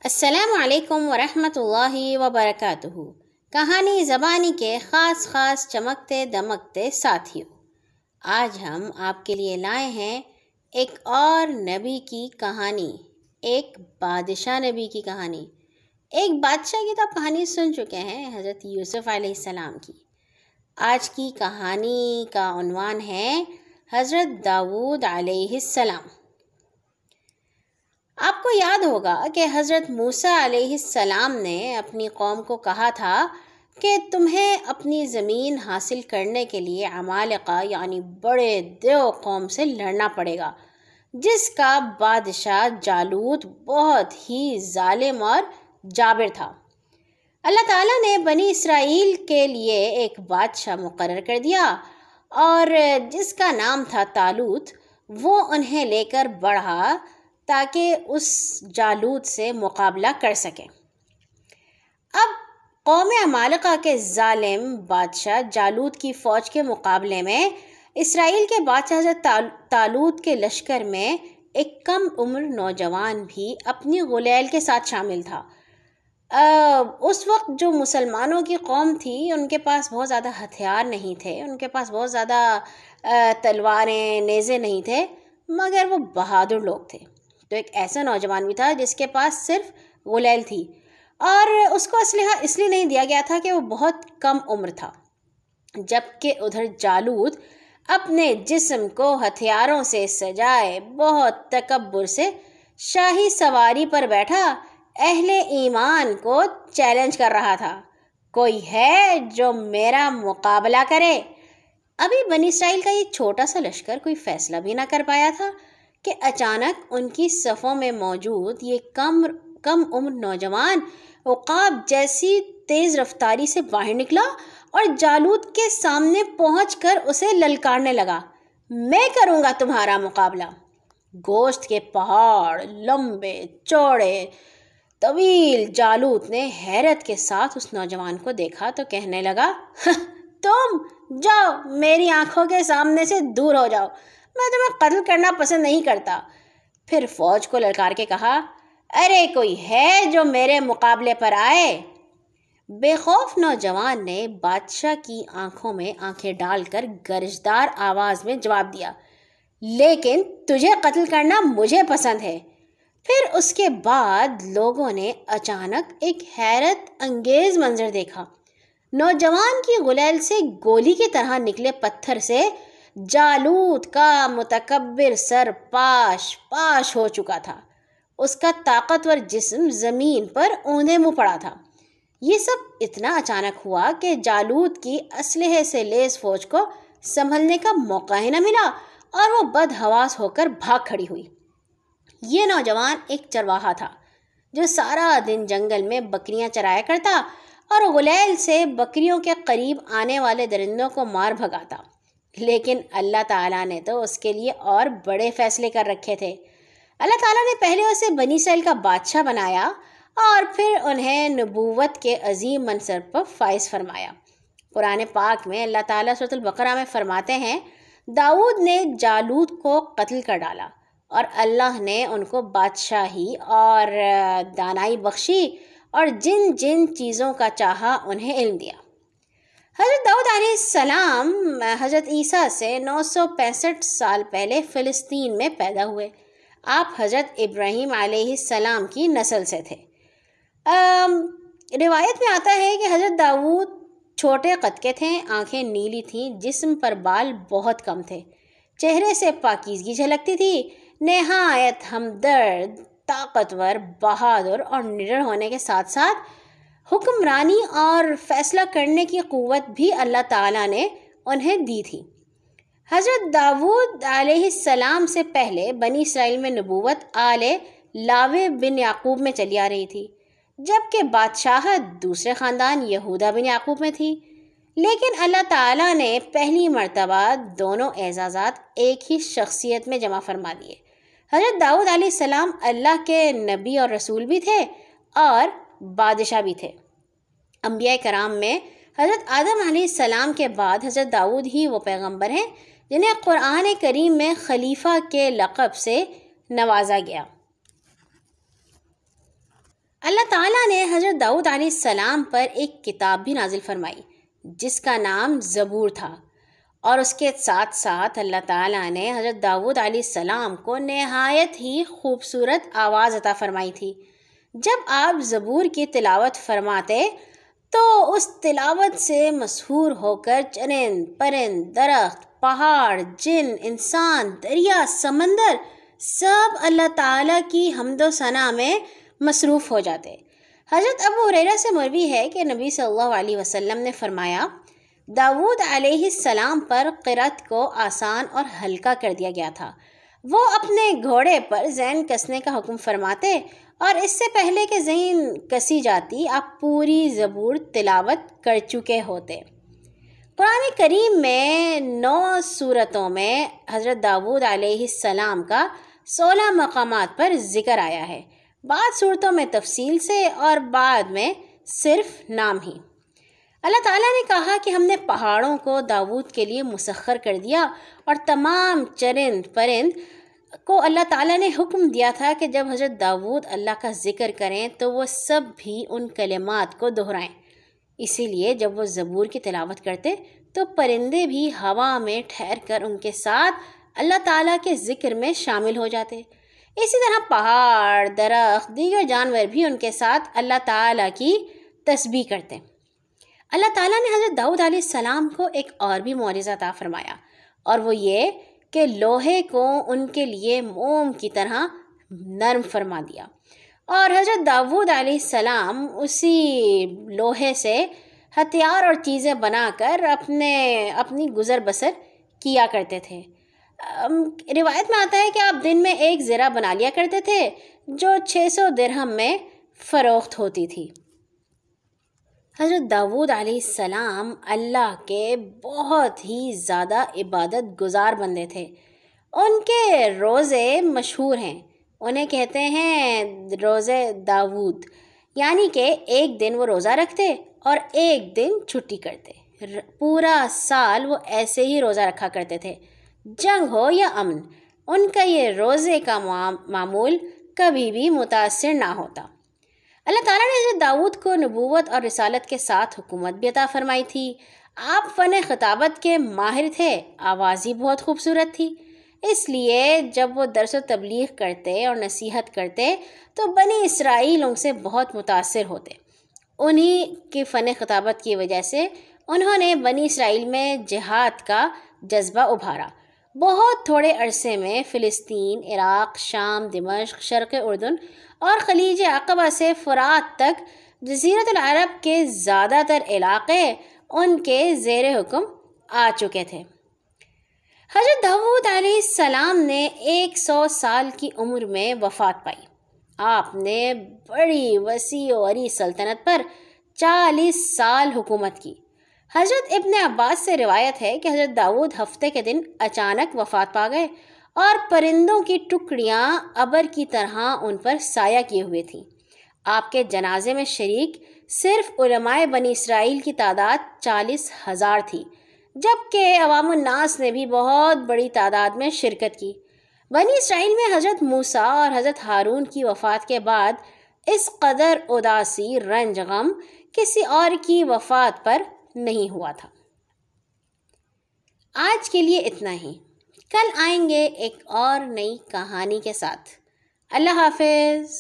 السلام علیکم ورحمۃ اللہ وبرکاتہ۔ کہانی زبانی کے خاص چمکتے دمکتے ساتھیوں، آج ہم آپ کے لیے لائے ہیں ایک اور نبی کی کہانی، ایک بادشاہ نبی کی کہانی۔ ایک بادشاہ کی تو آپ کہانی سن چکے ہیں، حضرت یوسف علیہ السلام کی۔ آج کی کہانی کا عنوان ہے حضرت داؤد علیہ السلام۔ آپ کو یاد ہوگا کہ حضرت موسیٰ علیہ السلام نے اپنی قوم کو کہا تھا کہ تمہیں اپنی زمین حاصل کرنے کے لیے عمالقہ یعنی بڑے دیو قوم سے لڑنا پڑے گا، جس کا بادشاہ جالوت بہت ہی ظالم اور جابر تھا۔ اللہ تعالیٰ نے بنی اسرائیل کے لیے ایک بادشاہ مقرر کر دیا اور جس کا نام تھا طالوت۔ وہ انہیں لے کر بڑھا تاکہ اس جالوت سے مقابلہ کر سکیں۔ اب قوم عمالقہ کے ظالم بادشاہ جالوت کی فوج کے مقابلے میں اسرائیل کے بادشاہ حضرت طالوت کے لشکر میں ایک کم عمر نوجوان بھی اپنی غلیل کے ساتھ شامل تھا۔ اس وقت جو مسلمانوں کی قوم تھی ان کے پاس بہت زیادہ ہتھیار نہیں تھے، ان کے پاس بہت زیادہ تلواریں نیزے نہیں تھے، مگر وہ بہادر لوگ تھے۔ تو ایک ایسا نوجوان بھی تھا جس کے پاس صرف غلیل تھی، اور اس کو اسلحہ اس لیے نہیں دیا گیا تھا کہ وہ بہت کم عمر تھا، جبکہ ادھر جالوت اپنے جسم کو ہتھیاروں سے سجائے بہت تکبر سے شاہی سواری پر بیٹھا اہل ایمان کو چیلنج کر رہا تھا، کوئی ہے جو میرا مقابلہ کرے؟ ابھی بنی اسرائیل کا یہ چھوٹا سا لشکر کوئی فیصلہ بھی نہ کر پایا تھا کہ اچانک ان کی صفوں میں موجود یہ کم عمر نوجوان عقاب جیسی تیز رفتاری سے باہر نکلا اور جالوت کے سامنے پہنچ کر اسے للکارنے لگا، میں کروں گا تمہارا مقابلہ۔ گوشت کے پہاڑ، لمبے چوڑے طویل جالوت نے حیرت کے ساتھ اس نوجوان کو دیکھا تو کہنے لگا، تم جاؤ، میری آنکھوں کے سامنے سے دور ہو جاؤ، میں تمہیں قتل کرنا پسند نہیں کرتا۔ پھر فوج کو للکار کے کہا، ارے کوئی ہے جو میرے مقابلے پر آئے؟ بے خوف نوجوان نے بادشاہ کی آنکھوں میں آنکھیں ڈال کر گرجدار آواز میں جواب دیا، لیکن تجھے قتل کرنا مجھے پسند ہے۔ پھر اس کے بعد لوگوں نے اچانک ایک حیرت انگیز منظر دیکھا۔ نوجوان کی غلیل سے گولی کی طرح نکلے پتھر سے جالوت کا متکبر سر پاش ہو چکا تھا، اس کا طاقتور جسم زمین پر اوندے منہ پڑا تھا۔ یہ سب اتنا اچانک ہوا کہ جالوت کی اسلحے سے لیس فوج کو سنبھلنے کا موقع ہی نہ ملا اور وہ بدحواس ہو کر بھاگ کھڑی ہوئی۔ یہ نوجوان ایک چرواہا تھا جو سارا دن جنگل میں بکریاں چرایا کرتا اور غلیل سے بکریوں کے قریب آنے والے درندوں کو مار بھگاتا، لیکن اللہ تعالیٰ نے تو اس کے لیے اور بڑے فیصلے کر رکھے تھے۔ اللہ تعالیٰ نے پہلے اسے بنی اسرائیل کا بادشاہ بنایا اور پھر انہیں نبوت کے عظیم منصب پر فائز فرمایا۔ قرآن پاک میں اللہ تعالیٰ سورۃ البقرہ میں فرماتے ہیں، داؤد نے جالوت کو قتل کر ڈالا اور اللہ نے ان کو بادشاہی اور دانائی بخشی اور جن جن چیزوں کا چاہا انہیں علم دیا۔ حضرت داؤد علیہ السلام حضرت عیسیٰ سے 965 سال پہلے فلسطین میں پیدا ہوئے۔ آپ حضرت ابراہیم علیہ السلام کی نسل سے تھے۔ روایت میں آتا ہے کہ حضرت داؤد چھوٹے قد کے تھے، آنکھیں نیلی تھیں، جسم پر بال بہت کم تھے، چہرے سے پاکیزگی جھلکتی تھی، نہایت ہمدرد، طاقتور، بہادر اور نڈر ہونے کے ساتھ ساتھ حکمرانی اور فیصلہ کرنے کی قوت بھی اللہ تعالیٰ نے انہیں دی تھی۔ حضرت داؤد علیہ السلام سے پہلے بنی اسرائیل میں نبوت آل لاوی بن یعقوب میں چلی آ رہی تھی، جبکہ بادشاہت دوسرے خاندان یہودا بن یعقوب میں تھی، لیکن اللہ تعالیٰ نے پہلی مرتبہ دونوں اعزازات ایک ہی شخصیت میں جمع فرما دیے۔ حضرت داؤد علیہ السلام اللہ کے نبی اور رسول بھی تھے اور بادشاہ بھی تھے۔ انبیاء کرام میں حضرت آدم علیہ السلام کے بعد حضرت داؤد ہی وہ پیغمبر ہیں جنہیں قرآن کریم میں خلیفہ کے لقب سے نوازا گیا۔ تعالیٰ نے حضرت داؤد علیہ السلام پر ایک کتاب بھی نازل فرمائی جس کا نام زبور تھا، اور اس کے ساتھ ساتھ اللہ تعالیٰ نے حضرت داؤد علیہ السلام کو نہایت ہی خوبصورت آواز عطا فرمائی تھی۔ جب آپ زبور کی تلاوت فرماتے تو اس تلاوت سے مسحور ہو کر چرند پرند، درخت، پہاڑ، جن، انسان، دریا، سمندر سب اللہ تعالیٰ کی حمد و ثنا میں مصروف ہو جاتے۔ حضرت ابو ہریرہ سے مروی ہے کہ نبی صلی اللہ علیہ وسلم نے فرمایا، داؤد علیہ السلام پر قرأت کو آسان اور ہلکا کر دیا گیا تھا۔ وہ اپنے گھوڑے پر زین کسنے کا حکم فرماتے اور اس سے پہلے کہ زین کسی جاتی آپ پوری زبور تلاوت کر چکے ہوتے۔ قرآن کریم میں 9 سورتوں میں حضرت داؤد علیہ السلام کا 16 مقامات پر ذکر آیا ہے، بعض صورتوں میں تفصیل سے اور بعد میں صرف نام ہی۔ اللہ تعالیٰ نے کہا کہ ہم نے پہاڑوں کو داؤد کے لیے مسخر کر دیا، اور تمام چرند پرند کو اللہ تعالیٰ نے حکم دیا تھا کہ جب حضرت داؤد اللہ کا ذکر کریں تو وہ سب بھی ان کلمات کو دہرائیں۔ اسی لیے جب وہ زبور کی تلاوت کرتے تو پرندے بھی ہوا میں ٹھہر کر ان کے ساتھ اللہ تعالیٰ کے ذکر میں شامل ہو جاتے۔ اسی طرح پہاڑ، درخت، دیگر جانور بھی ان کے ساتھ اللہ تعالیٰ کی تسبیح کرتے۔ اللہ تعالیٰ نے حضرت داؤد علیہ السلام کو ایک اور بھی معجزہ عطا فرمایا، اور وہ یہ کہ لوہے کو ان کے لیے موم کی طرح نرم فرما دیا، اور حضرت داؤد علیہ السلام اسی لوہے سے ہتھیار اور چیزیں بنا کر اپنی گزر بسر کیا کرتے تھے۔ روایت میں آتا ہے کہ آپ دن میں ایک زرہ بنا لیا کرتے تھے جو 600 درہم میں فروخت ہوتی تھی۔ حضرت داؤد علیہ السلام اللہ کے بہت ہی زیادہ عبادت گزار بندے تھے۔ ان کے روزے مشہور ہیں، انہیں کہتے ہیں روزے داؤد، یعنی کہ ایک دن وہ روزہ رکھتے اور ایک دن چھٹی کرتے۔ پورا سال وہ ایسے ہی روزہ رکھا کرتے تھے، جنگ ہو یا امن، ان کا یہ روزے کا معمول کبھی بھی متاثر نہ ہوتا۔ اللہ تعالیٰ نے حضرت داؤد کو نبوت اور رسالت کے ساتھ حکومت بھی عطا فرمائی تھی۔ آپ فن خطابت کے ماہر تھے، آواز ہی بہت خوبصورت تھی، اس لیے جب وہ درس و تبلیغ کرتے اور نصیحت کرتے تو بنی اسرائیل ان سے بہت متاثر ہوتے۔ انہی کی فن خطابت کی وجہ سے انہوں نے بنی اسرائیل میں جہاد کا جذبہ ابھارا۔ بہت تھوڑے عرصے میں فلسطین، عراق، شام، دمشق، شرق اردن اور خلیج عقبہ سے فرات تک جزیرۃ العرب کے زیادہ تر علاقے ان کے زیر حکم آ چکے تھے۔ حضرت داؤد علیہ السلام نے 100 سال کی عمر میں وفات پائی۔ آپ نے بڑی وسیع و عریض سلطنت پر 40 سال حکومت کی۔ حضرت ابن عباس سے روایت ہے کہ حضرت داؤد ہفتے کے دن اچانک وفات پا گئے اور پرندوں کی ٹکڑیاں ابر کی طرح ان پر سایہ کیے ہوئے تھیں۔ آپ کے جنازے میں شریک صرف علماء بنی اسرائیل کی تعداد 40,000 تھی، جبکہ عوام الناس نے بھی بہت بڑی تعداد میں شرکت کی۔ بنی اسرائیل میں حضرت موسیٰ اور حضرت ہارون کی وفات کے بعد اس قدر اداسی، رنج، غم کسی اور کی وفات پر نہیں ہوا تھا۔ آج کے لیے اتنا ہی، کل آئیں گے ایک اور نئی کہانی کے ساتھ۔ اللہ حافظ۔